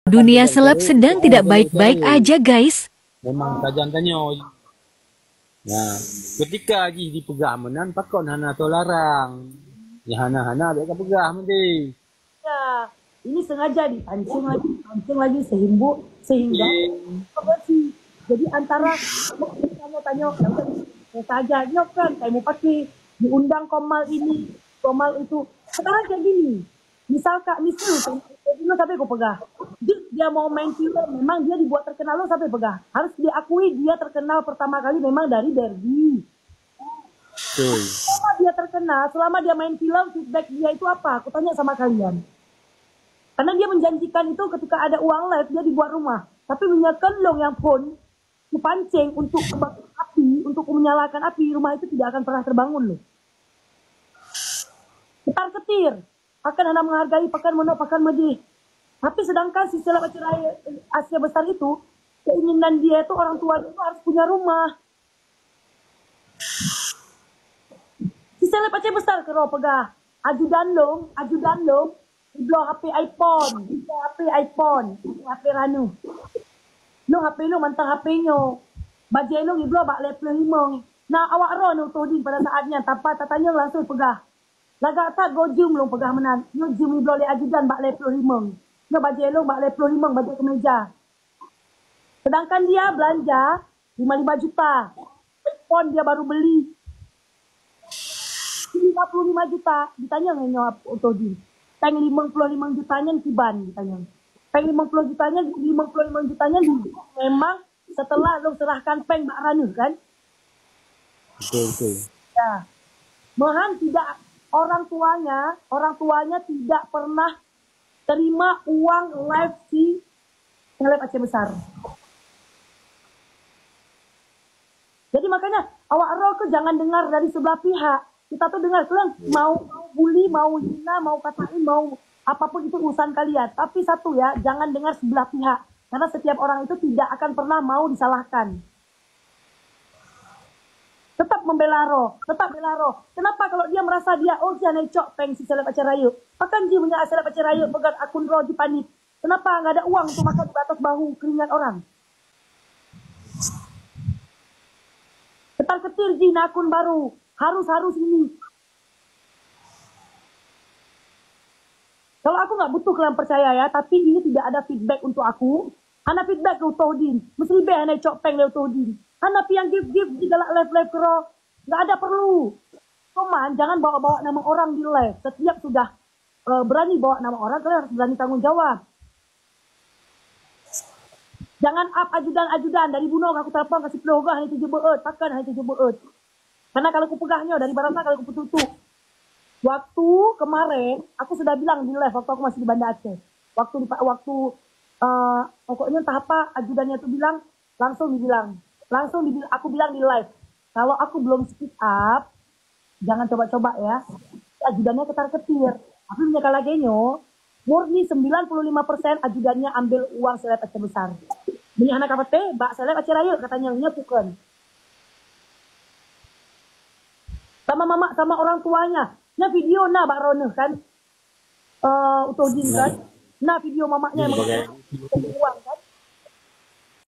Dunia seleb sedang tidak baik-baik aja, guys. Memang kajian tanya. Nah, ketika Haji dipegah menan, pakon hana tu larang. Ya hana-hana dia pegah mesti. Ya, ini sengaja dipancing lagi sehingga bersih. Jadi antara tanya-tanya saja nyok kan, saya mau pakai diundang Komal ini, Komal itu. Sekarang kayak gini. Misal lo sampai gue pegah. Dia mau main film, memang dia dibuat terkenal lo sampai pegah. Harus diakui dia terkenal pertama kali memang dari Derby. Selama dia terkenal, selama dia main film, feedback dia itu apa? Aku tanya sama kalian. Karena dia menjanjikan itu ketika ada uang live, dia dibuat rumah. Tapi minyak kelong yang pun dipancing untuk api, untuk menyalakan api, rumah itu tidak akan pernah terbangun loh. Ketar-ketir. Akan anak menghargai pakan mono pakan medih. Tapi sedangkan si seleb Asia besar itu, keinginan dia itu orang tua itu harus punya rumah. Si seleb Aceh besar ke roh pegah. Ajudan lo, iblo HP iPhone, HP Ranu. Lo HP lo mantang HP nyo. Bajai lo iblo bak level 5. Nah awak roh no toding pada saatnya tanpa tanya langsung pegah. Lagak tak go jum lo pegah menan. Yo jum iblo le ajudan bak level 5. No bajai lo bak level 5 bajai kemeja. Sedangkan dia belanja 55 juta. iPhone dia baru beli 55 juta. Ditanya ngenyo Toding. Peng 55 jutanya kiban ditanya. Peng 55 jutanya memang setelah lo serahkan peng Mbak Ranu kan? Betul. Ya. Mohan tidak orang tuanya tidak pernah terima uang live si seleb Aceh besar. Jadi makanya awak roh ke jangan dengar dari sebelah pihak. Kita tuh dengar kalian mau bully, mau hina, mau katain, mau apapun itu urusan kalian. Tapi satu ya, jangan dengar sebelah pihak. Karena setiap orang itu tidak akan pernah mau disalahkan. Tetap membela roh. Kenapa kalau dia merasa dia, oh dia necok peng si seleb Aceh Rayu. Akan dia punya seleb Aceh Rayu pegang akun roh di panik. Kenapa nggak ada uang untuk makan di atas bahu keringat orang? Ketar-ketir Jin akun baru. Harus ini. Kalau aku nggak butuh kalian percaya ya, tapi ini tidak ada feedback untuk aku. Hana feedback ke Todin. Mesti be hana cok peng le Todin. Hana yang give di dalam live kero. Nggak ada perlu. Cuman jangan bawa-bawa nama orang di live. Setiap sudah berani bawa nama orang, kalian harus berani tanggung jawab. Jangan up ajudan dari Bunong aku telepon kasih peloga hanya 7 beut, takkan hanya 7 beut. Karena kalau aku pegahnya dari barangnya kalau aku tutup. Waktu kemarin aku sudah bilang di live waktu aku masih di Banda Aceh. Pokoknya entah apa ajudannya tuh bilang aku bilang di live. Kalau aku belum speak up, jangan coba-coba ya. Ajudannya ketar-ketir. Tapi punya lagenyo, murni 95% ajudannya ambil uang seleb Aceh besar. Ini anak apa teh? Mbak seleb Aceh Rayu katanya bukan. Sama mama, sama orang tuanya. Nah video Mbak Rone kan. Utodin kan. Nah video mamanya yang uang kan.